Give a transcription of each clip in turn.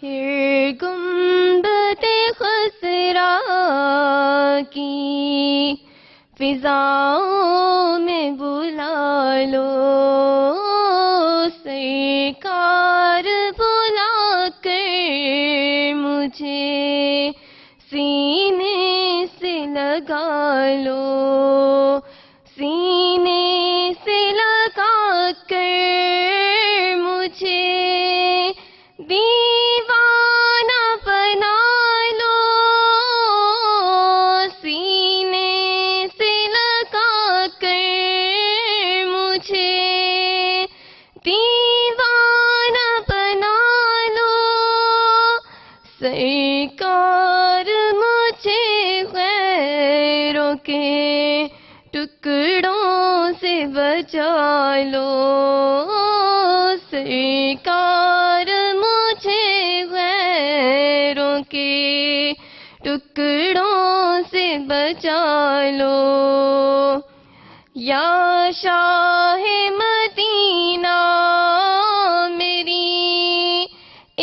پھر گنبد خضرا کی فضاؤں میں بلا لو، سرکار بلا کر مجھے سینے سے لگا لو، سینے سے لگا کر مجھے دیوانہ بنا لو، سینے سے لگا کر مجھے دیوانہ بنا لو، سرکار مجھے غیروں کے ٹکڑوں سے بچا لو، سرکار مجھے غیروں کے ٹکڑوں سے بچا لو، یا شاہ مدینہ میری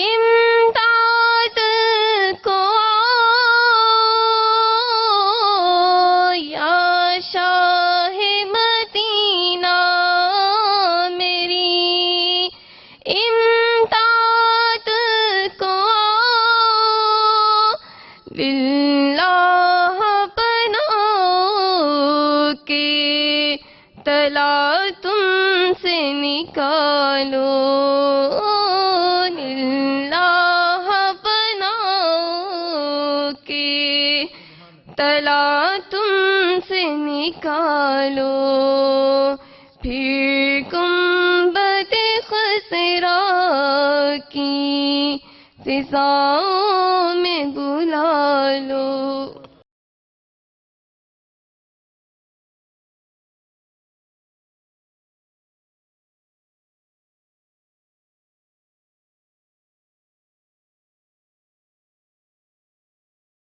امداد کو آؤ، یا شاہ مدینہ میری امداد کو آؤ، للہ بناؤ کہ تلا تم سے نکالو، للہ بناؤ کہ تلا تم سے نکالو، پھر گنبد خضرا کی فضاؤں میں بلا لو۔